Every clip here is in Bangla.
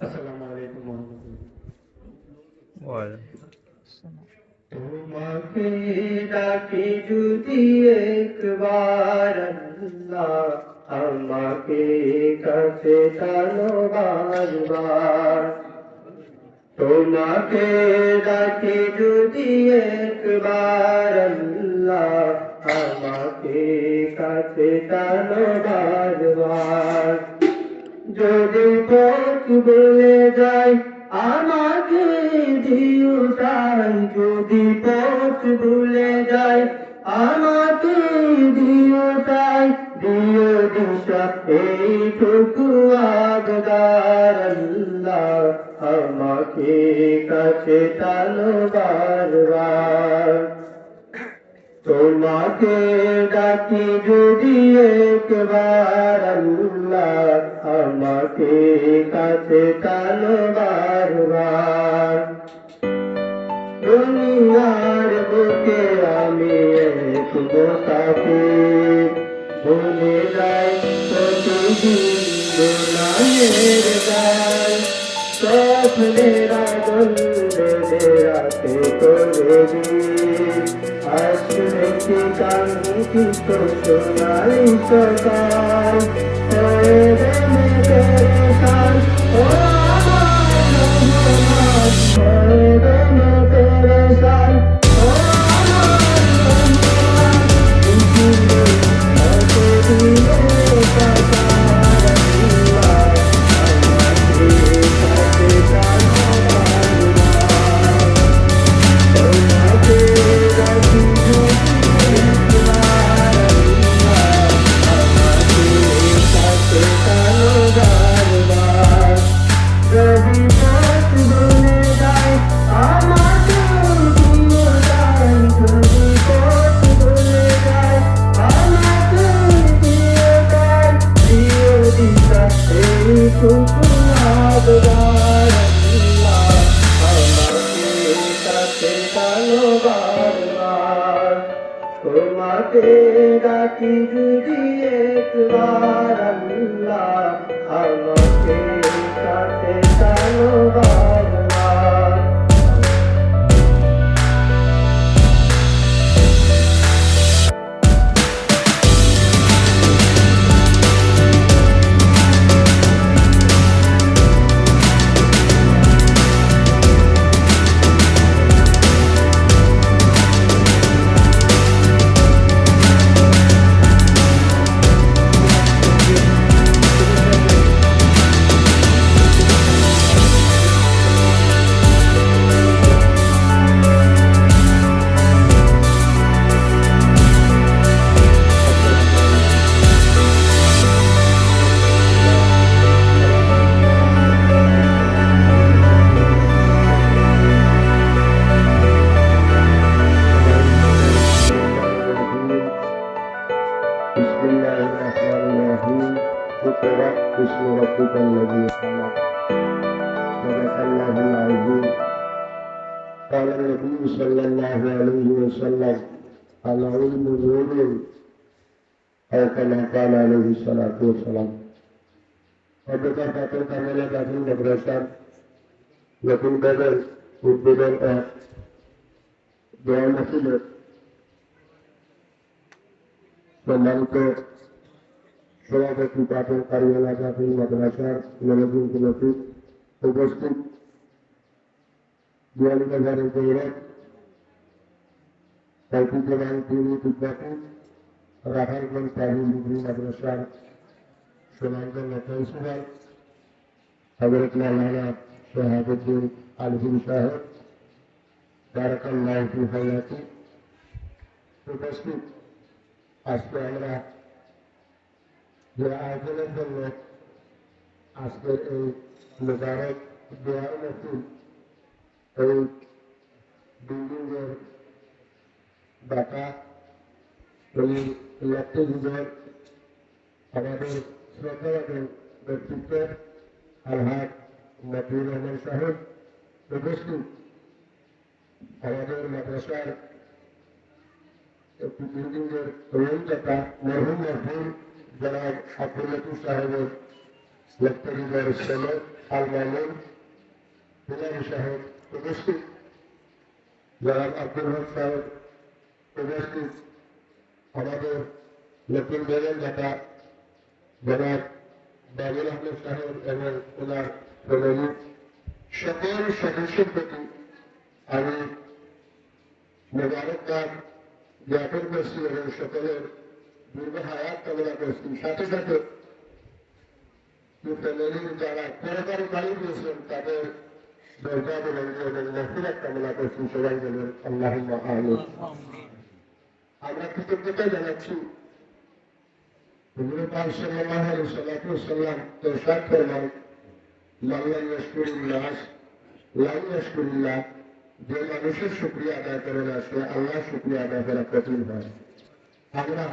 আসসালামু আলাইকুম ওয়ালাইকুম আসসালাম। তোমাকে ডাকি যদি একবার আল্লাহ, আমাকে কাছে টানো বারবার। তোমাকে ডাকি যদি একবার আল্লাহ, আমাকে কাছে টানো বারবার। যদি পথ বলে যায় আমাকে দিও তাই, যদি পথ ভুলে যায় আমাকে দিও তাই, দিও দিশা এইটুকু আবদার আল্লাহ, আমাকে কাছে টানো বারবার। তোমাকে ডাকি যদি একবার আল্লাহ, আমাকে কাছে টানো বারবার। দুনিয়ার বুকে আমি এক মুসাফির, ভুলে যাই প্রতিদিন গুনাহের গান। স্বপ্নের আগুন বেঁধে রাতে করে দিন, আসলে কি কাঙ্ক্ষিত সোনালি সকাল। হয়ে গেলে পেরেশান ও আমার রহমান, হয়ে গেলে পেরেশান ও আমার রহমান। দিলে হতে দিলে পাতার আল্লাহ, আমাকে কাছে টানো বারবার। তোমাকে ডাকি যদি একবার আল্লাহ, আমাকে কাছে টানো বারবার। যদি পথ ভুলে যায় আমাকে দিও তাই, যদি পথ ভুলে যায় আমাকে দিও তাই, দিও দিশা এইটুকু আবদার আল্লাহ, আমাকে কাছে টানো বারবার। তোমাকে ডাকি যদি একবার আল্লাহ, আমাকে কাছে টানো বারবার। बिस्मिल्लाहिर्रहमानिर्रहीम। इक़रा बिस्मि रब्बिकल लज़ी खलक़। सदक़ल्लाहुल अज़ीम। क़ाल नबी सल्लल्लाहु अलैहि वसल्लम, अल इल्मु नूरुन, औ कमा क़ाल अलैहि सलातु वस्सलाम। অধ্যক্ষ ফাতেহ কামাল দাখিল মাদ্রাসার নতুনভাবে উদ্বোধন ও দোয়া মাহফিলের সম্মানিত সভাপতি পাঠক কারিয়ালা দাখিল মাদ্রাসার ম্যানেজিং কমিটি, উপস্থিত বিয়ানীবাজারের গৌরব ঐতিহ্যবাহী দিনী বিদ্যাপীঠ রাখালগঞ্জ তাহির ডিগ্রি মাদ্রাসার সুনামধন্য প্রিন্সিপাল হযরত মাওলানা শাহাবুদ্দিন আলভী সাহেব, বারাকাল্লাহু ফি হায়াতি। উপস্থিত আজকে আমরা যে আয়োজনের জন্য আজকের এই মুবারক দোয়ার মাহফিল, এই বিল্ডিংয়ের দাতা, এই ইলেকট্রিক আমাদের শ্রদ্ধাভাজন ব্যক্তিত্ব আলহাজ মতিউর রহমান সাহেব, উপস্থিত আমাদের মাদ্রাসার একটি বিল্ডিংয়ের রুমটা মরহুম মরহুম জনাব আব্দুল লতিফ সাহেবের লেফটেন্যান্টের ছেলে আল মামুন বিলারি সাহেব উপস্থিত, জনাব আব্দুল হক সাহেব উপস্থিত, আমাদের নতুন বেগম দাতা জনাব বাবুল আহমেদ সাহেব এবং ওনার ফ্যামিলি সকল সদস্যের প্রতি আমি মোবারকবাদ জ্ঞাপন করছি এবং সকলের দীর্ঘ হায়াত কামনা করছি। সাথে সাথে ফ্যামিলির যারা পরকারী বাড়ি দিয়েছেন তাদের দরজা বলন্দ এবং নফিরাত কামনা করছি। সবাই বলুন আল্লাহুম্মা আমিন। আমরা কৃতজ্ঞতা জানাচ্ছি হুজুর পাক সাল্লাল্লাহু আলাইহি ওয়াসাল্লাম ইরশাদ ফরমান, মান লাম ইয়াশকুরিন নাস লা ইয়াশকুরিল্লাহ, যে মানুষের শুকরিয়া আদায় করে না সে আল্লাহ শুকরিয়া আদায় করা কঠিন হয়। আমরা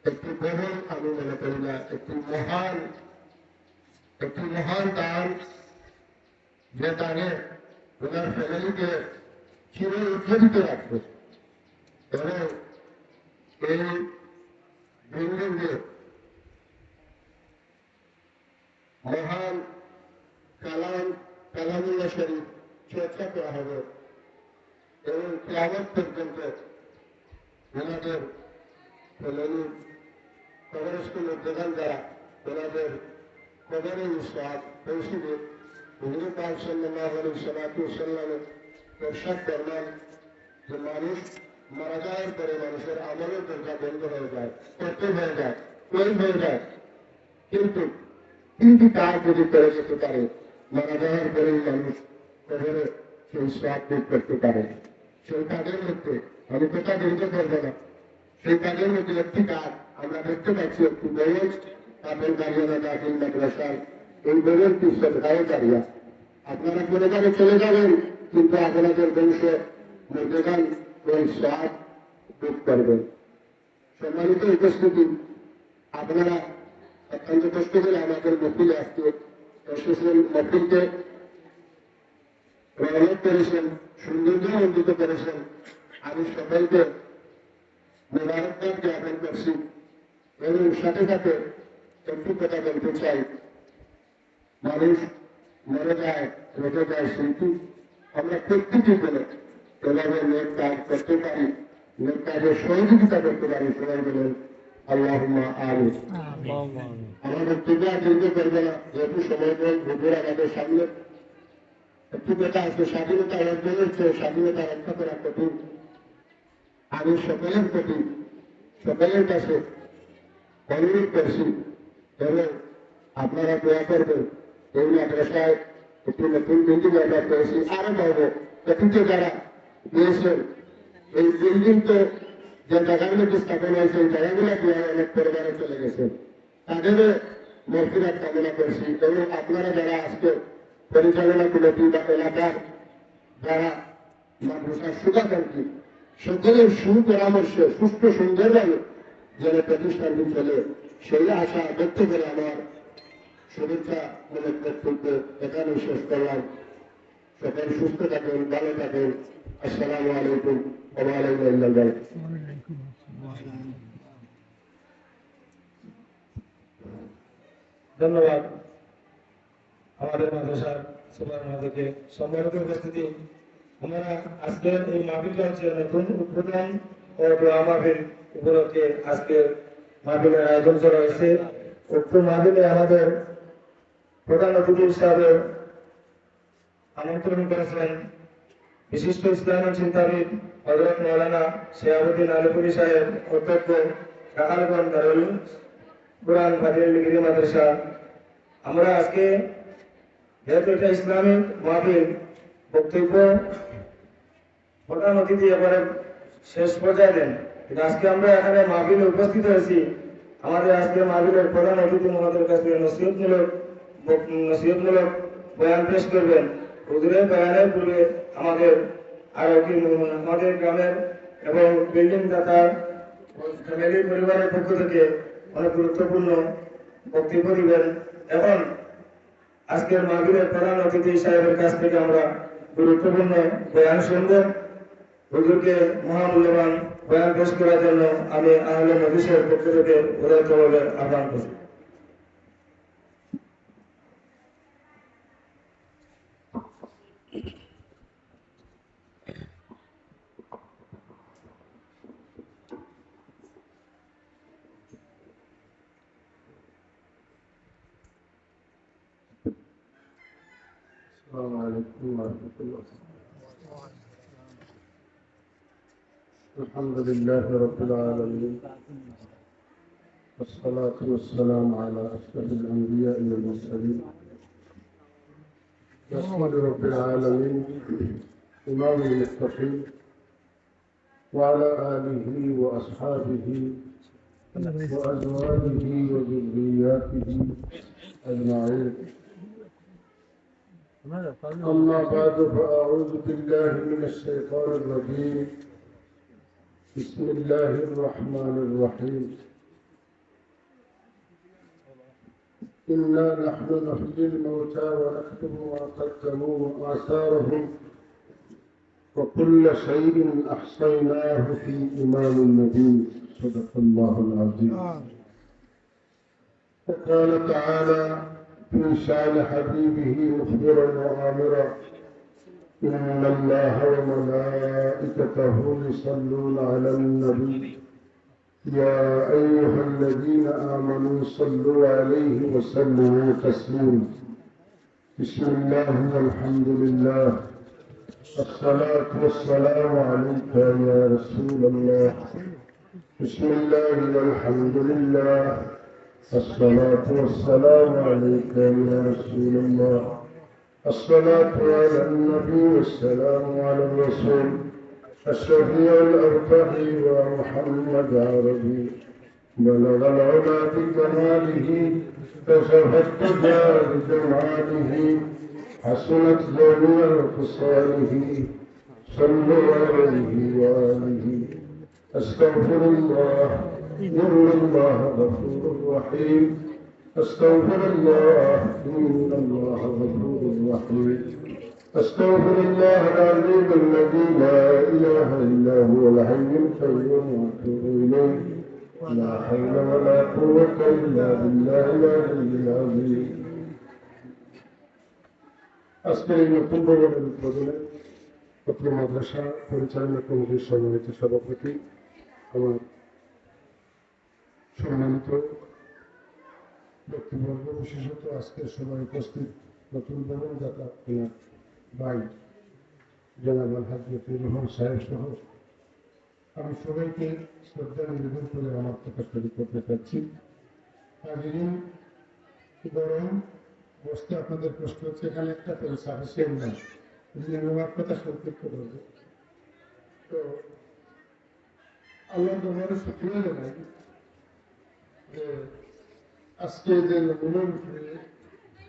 একটি প্রবল আমি মনে করি না, একটি মহান দান, যে দানে ওনার ফ্যামিলিকে চির উজ্জ্বলিত রাখবে এবং এই বিল্ডিংয়ে মহান কালামুল্লাহ শরীফ চর্চা করা হবে এবং কিয়ামত পর্যন্ত ওনাদের ফ্যামিলির কবরস্থল প্রধান যারা ওনাদের কবরের সওয়াব পৌঁছবে। হুজুর পাক সাল্লাল্লাহু আলাইহি ওয়াসাল্লামের ইরশাদ ফরমান যে মানুষ মারা যাওয়ার পরে মানুষের আমলের দরজা বন্ধ হয়ে যায়, করতে হয়ে যায়, ওই হয়ে যায়, কিন্তু কাজ যদি করে যেতে পারে মারা যাওয়ার পরেই মানুষ কবরে সেই সওয়াব ভোগ করতে পারে। সেই কাজের মধ্যে আমি কথা বলতে পারবো না, সেই কাজের মধ্যে একটি কাজ আমরা দেখতে পাচ্ছি, একটি বয়স আপেল দাঁড়িয়ে দাখিল মাদ্রাসার এই বয়সটি সদকায়ে জারিয়া। আপনারা কোনো জায়গায় চলে যাবেন কিন্তু আপনাদের বংশ মর্যাদান ওই সওয়াব ভোগ করবেন। সম্মানিত উপস্থিতি, আপনারা অত্যন্ত কষ্ট করে আমাদের মফিলে আজকে এসেছেন, মফিলকে রহমত করেছেন, সৌন্দর্যমণ্ডিত করেছেন। আমি সকলকে মোবারকবাদ জ্ঞাপন করছি এবং সাথে সাথে একটু কথা বলতে চাই। মানুষ মরে যায়, রেখে যায় স্মৃতি। আমরা প্রত্যেকে বলে এভাবে নেক কাজ করতে পারি, নেক কাজের সহযোগিতা করতে পারি। সবাই বলেন আল্লাহুম্মা আমিন। আমাদের পূজা দীর্ঘ করবে না, যেহেতু সময় কম, হুজুর আমাদের সামনে। একটু কথা আছে, স্বাধীনতা অর্জনের চেয়ে স্বাধীনতা রক্ষা করা কঠিন। আমি সকলের প্রতি সকলের কাছে অনুরোধ করছি এবং আপনারা দয়া করবেন। এই মাদ্রাসায় একটি নতুন বিল্ডিং আমরা পেয়েছি, আরো পাবো। অতীতে যারা দিয়েছেন এই বিল্ডিং তো যে জায়গাগুলো স্থাপন হয়েছে এই জায়গাগুলো দিয়ে অনেক পরিবারে চলে গেছেন, তাদেরও মর্যাদা কামনা করছি এবং আপনারা যারা আজকে পরিচালনা কমিটি বা এলাকার যারা মাদ্রাসার শুভাকাঙ্ক্ষী সকলের সুপরামর্শে সুস্থ সুন্দরভাবে যেন প্রতিষ্ঠানটি চলে সেই আশা ব্যক্ত করে আমার শুভেচ্ছা মূলক বক্তব্য এখানে শেষ করলাম। সকল সুস্থ থাকেন, ভালো থাকেন। আসসালামু আলাইকুম ওয়া রাহমাতুল্লাহ। ধন্যবাদ আমাদের মাদ্রাসার সুপার মাদ্রাসাকে। সম্মানিত উপস্থিতি, আমরা আজকের এই মাহফিলটা হচ্ছে নতুন উদ্বোধন ও দোয়া মাহফিল উপলক্ষে আজকের মাহফিলের আয়োজন করা হয়েছে। উক্ত মাহফিলে আমাদের প্রধান অতিথি হিসাবে আমন্ত্রণ করেছেন বিশিষ্ট ইসলামিক চিন্তাবিদ হযরত মাওলানা শিহাবুদ্দিন আলিপুরি সাহেব, অধ্যক্ষ রাখালগঞ্জ দারুল কুরআন ফাজিল ডিগ্রি মাদ্রাসা। আমরা আজকে যেহেতু এটা ইসলামিক মাহফিল, বক্তব্য প্রধান অতিথি এবারে শেষ পর্যায়ে দেন, কিন্তু আজকে আমরা এখানে মাহফিলে উপস্থিত হয়েছি। আমাদের আজকে মাহফিলের প্রধান অতিথি মহোদয়ের কাছে নসিহতমূলক বয়ান পেশ করবেন। হুজুরের বয়ানের পূর্বে আমাদের আরো কি আমাদের গ্রামের এবং বিল্ডিং দাতার ফ্যামিলি পরিবারের পক্ষ থেকে অনেক গুরুত্বপূর্ণ বক্তব্য দিবেন। এখন আজকের মাহফিলের প্রধান অতিথি সাহেবের কাছ থেকে আমরা গুরুত্বপূর্ণ বয়ান শুনব। হুজুরকে মহামূল্যবান বয়ান পেশ করার জন্য আমি আহলে মজলিসের পক্ষ থেকে উদারতভাবে আহ্বান করছি। السلام عليكم ورحمة الله. الحمد لله رب العالمين، والصلاة والسلام على أشرف الأنبياء والمرسلين، رسول رب العالمين، إمام المتقين، وعلى آله وأصحابه وأزواجه وذرياته أجمعين. أما بعد فأعوذ بالله من الشيطان الرجيم. بسم الله الرحمن الرحيم. إنا نحن نحيي الموتى ونكتب ما قدموا وآثارهم وكل شيء أحصيناه في إمام مبين. صدق الله العظيم. وقال تعالى في شان حبيبه مخبرا وآمرا: إن الله وملائكته يصلون على النبي يا أيها الذين آمنوا صلوا عليه وسلموا تسليما. بسم الله والحمد لله، الصلاة والسلام عليك يا رسول الله. بسم الله والحمد لله، الصلاة والسلام عليك يا رسول الله. الصلاة على النبي والسلام على الرسول الشفيع الأرفع ومحمد عربي بلغ العلا بكماله كشف الدجى بجماله حسنت جميع خصاله صلوا عليه وآله. أستغفر الله إن الله غفور رحيم. أستغفر الله إن الله غفور رحيم. أستغفر الله العظيم الذي لا إله إلا هو الحي القيوم وأتوب إليه. لا حول ولا قوة إلا بالله العلي العظيم. আজকের এই নতুন ভবনের উদ্বোধনে পত্র মাদ্রাসা পরিচালনা কমিটির সম্মানিত সভাপতি, আমার সম্মানিত ব্যক্তিবর্গ, বিশেষত আজকের সভায় উপস্থিত নতুন ভবন দাতা ওনার ভাই জনাব আলহাজ লতিফুর রহমান সাহেব সহ আমি সবাইকে শ্রদ্ধা নিবেদন করে আমার কথা শুরু করতে চাচ্ছি। হাজিরিন, গরম বসতে আপনাদের কষ্ট হচ্ছে, এখানে একটা সাফিসিয়েন্ট নাই, আমার কথা সংক্ষিপ্ত করবে। তো আল্লাহ দরবারে শুকরিয়া জানাই যে আজকে যে নমুনার উপরে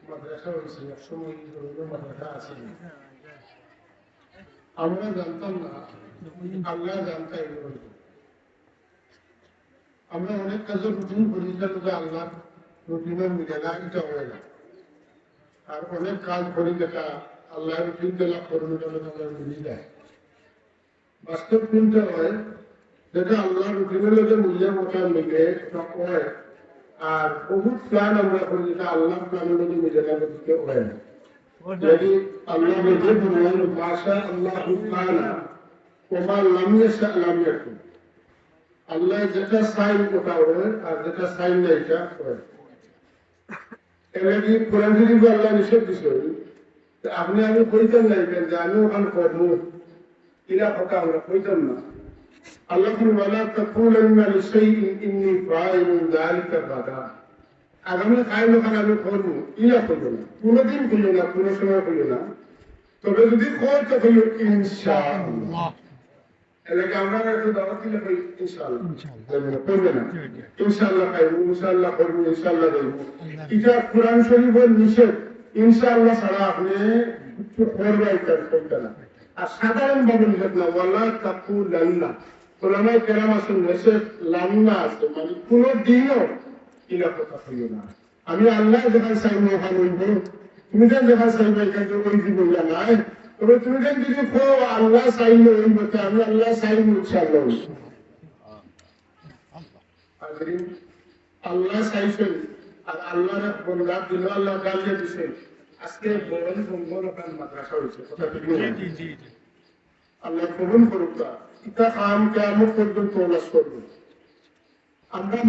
মাদ্রাসা হয়েছে, একসময় মাদ্রাসা আছে, আমরা জানতাম না, আল্লাহ জানতাম। আমরা অনেক কাজের রুটিন করি যে আল্লাহ রুটিনের মিলে না, এটা হয় না। আর অনেক কাজ করি যেটা আল্লাহ রুটিন লাভ করুন আমরা মিলিয়ে যায়। বাস্তব দিনটা হয় যেটা আল্লাহ রুটিনের লোকে মূল্যের মতো মিলে হয়, আর বহুত প্ল্যান আমরা করি যেটা আল্লাহ প্ল্যানের লোকে মিলে না, দিতে হয় না। যদি আল্লাহ নিজে বলেন ভাষা আল্লাহ ওমা লামিয়ে লামিয়ে, আল্লাহ যেটা সাইন ওটা হয়, আর যেটা সাইন না এটা হয়। এমনি কোরআন শরীফ আল্লাহ নিষেধ দিছে, আপনি আমি কইতাম না যে আমি ওখানে করবো, এরা কথা আমরা কইতাম না। আল্লাহ ওয়ালা তাকুলান্না লিশাইইন ইন্নী ফাইলুন যালিকা গাদা, আগামী কাল ওখানে আমি করবো, ইয়া করবো না, কোনোদিন কইও না, কোনো সময় কইও না। তবে যদি কয় তো কইও ইনশাআল্লাহ। এলাকা আমরা একটু দাওয়াত দিলে কই ইনশাআল্লাহ করবে না, ইনশাআল্লাহ খাইবো, ইনশাআল্লাহ করবো, ইনশাআল্লাহ দেবো। এটা কোরআন শরীফের নিষেধ, ইনশাআল্লাহ ছাড়া আপনি কিছু করবাই করতে না। আর সাধারণ ভাবে নিষেধ না, ওয়ালা তাকুলান্না, ওলামায়ে কেরাম আছেন নিষেধ লান্না আছে, মানে কোনো দিনও ইলা কথা কইও না। আমি আল্লাহ যেখানে চাইবো ওখানে হইব, তুমি যেখানে চাইবে এখানে ওই দিব নাই, তবে তুমি যদি কো আল্লাহ চাইলে ওই মতো আমি আল্লাহ চাইব ইনশাআল্লাহ। আল্লাহ চাইছেন আর আল্লাহর বন্দার দিল আল্লাহ গালিয়ে দিছে। আজকে বড় বঙ্গল ওখান মাদ্রাসা হয়েছে কথা ঠিক আল্লাহ কবুল করুক না। ইটা কাম কেমন পর্যন্ত ওলাস করবে। আমরা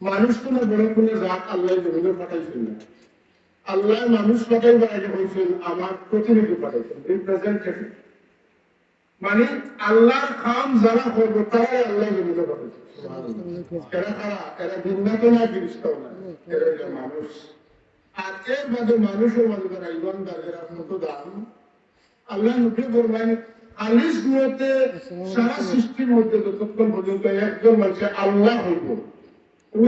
মানুষ কোনো বড় কোনো জাত আল্লাহ জমিনে পাঠাইছেন না। আল্লাহ মানুষ পাঠাইবার আগে বলছেন আমার প্রতিনিধি পাঠাইছেন রিপ্রেজেন্টেটিভ, মানে আল্লাহর কাম যারা করবো তারাই আল্লাহ জমিনে পাঠাইছেন। এরা কারা? এরা ভিন্নত না গিরিস্তাও না, এরা মানুষ। আর এর বাদে মানুষের মাঝে যারা ইমানদার এরা মতো দাম আল্লাহ নবী ফরমান আলিশ নিয়তে সারা সৃষ্টির মধ্যে যতক্ষণ পর্যন্ত একজন মানুষের আল্লাহ হইব ও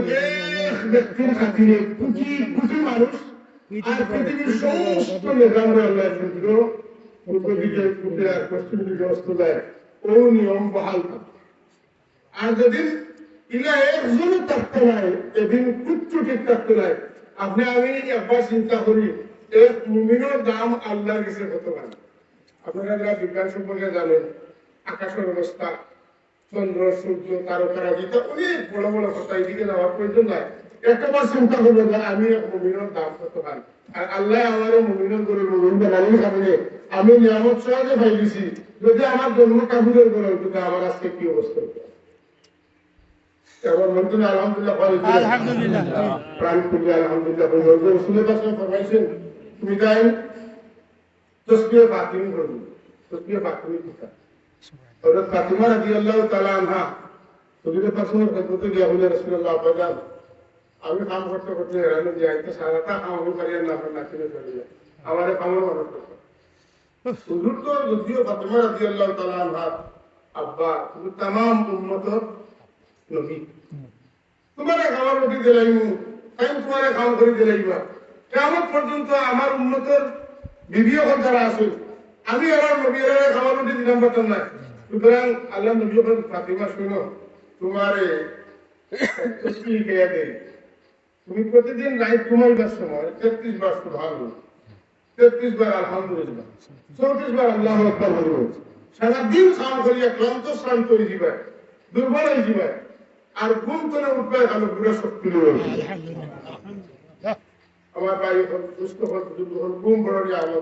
এক ব্যক্তির খাতিরে কোটি কোটি মানুষ আর পৃথিবীর সমস্ত নিজামে আল্লাহ সূর্য পূর্ব দিকে উঠে আর পশ্চিম দিকে অস্ত যায় ও নিয়ম বহাল থাকে। আর যেদিন ইলা একজনও থাকতে নাই এদিন কুচ্ছু ঠিক থাকতে নাই। আপনি আমি একবার চিন্তা করি এক মুমিনের দাম আল্লাহর কাছে কত পারে। আপনারা যারা বিজ্ঞান সম্পর্কে জানেন আকাশের অবস্থা, চন্দ্র সূর্য তারকারা দিতে অনেক বড় বড় কথা, এদিকে যাওয়ার প্রয়োজন নাই। একবার চিন্তা করবো যে আমি এক মুমিনের দাম কত পারি। আর আল্লাহ আমার মুমিনের করে মুমিন বানানোর কারণে আমি নিয়ামত সহজে পাই দিছি। যদি আমার জন্ম কাবুলের করে হতো আমার আজকে কি অবস্থা হতো। এবার মন্ত্রী আলহামদুলিল্লাহ প্রাণ খুলে আলহামদুলিল্লাহ রসুলের কাছে ফরমাইছেন তুমি যাই তসবিহ ফাতিমি করবো। তসবিহ ফাতিমি পিতা হযরত ফাতিমা রাদিয়াল্লাহু তাআলা আনহা হুজুরের পাশে খেদমতে গিয়া বলে রাসূলুল্লাহ আব্বাজান আমি কাম করতে করতে হেরানো যাই তো সারাটা কাম হতে পারি না, আপনার নাকিনে চলে যায় আমারে কামড় মনে করতে হুজুর তো যদিও ফাতিমা রাদিয়াল্লাহু তাআলা আনহা আব্বা কিন্তু तमाम উম্মতের নবী। তোমার খাবার রুটি দিলাইমু তাই তোমার কাম করে দিলাইবা কিয়ামত পর্যন্ত আমার উম্মতের বিবিও যারা আছে আমি আমার নবীর খাবার রুটি দিলাম পারতাম না। সুতরাং আল্লাহ নবী ফাতিমা শুনো তোমারে তসবিহ কে দেই তুমি প্রতিদিন রাত ঘুমাইবার সময় 33 বার সুবহানাল্লাহ, 33 বার আলহামদুলিল্লাহ, 34 বার আল্লাহু আকবার বলবে। সারাদিন কাম করিয়া ক্লান্ত শ্রান্ত হয়ে যাবে, দুর্বল হয়ে যাবে আর ঘুম করে উঠবে আলো পুরো শক্তি আমার ভাই সুস্থ ঘুম বড় আলো।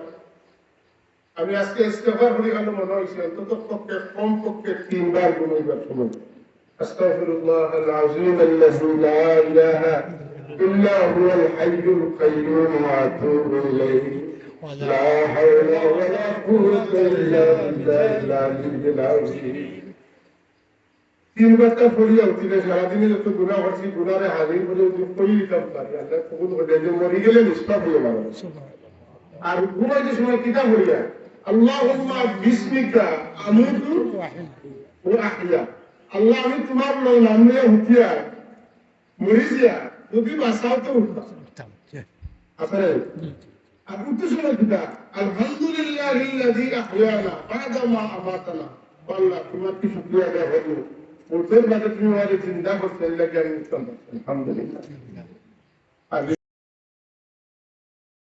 আমি আজকে ইস্তেগফার করি কেন মনে হয়েছে অন্তত পক্ষে কম পক্ষে 3 বার ঘুমাইবার সময় আস্তাগফিরুল্লাহ আল আযীম আল্লাযী লা ইলাহা ইল্লা হুয়াল হাইয়ুল কাইয়্যুম ওয়া আতুবু ইলাইহি লা হাওলা ওয়া লা কুওয়াতা ইল্লা বিল্লাহিল আযীম। 3 বারটা পড়িয়া উঠিলে সারাদিনে যত গুনাহ করছি গুনারে হাজির করে পড়ি দিতাম পারি আল্লাহ কবুল করে যে মরি গেলে নিষ্পাপ হয়ে যাবে। আর ঘুমাইতে সময় কিতাব পড়িয়া আল্লাহুম্মা বিসমিকা আমুতু ওয়া আহইয়া, আল্লাহ আমি তোমার নাম নিয়ে উঠিয়া মরিয়া যদি বাঁচাও তো উঠতাম। আপনার আর উঠতে সময় কিতা আলহামদুলিল্লাহিল্লাযী আহইয়ানা বা'দা মা আমাতানা। আল্লাহ তোমার কি শুকরিয়া আদায় করব উঠের বাদে তুমি আমাদের চিন্তা করতে লাগে আমি আলহামদুলিল্লাহ।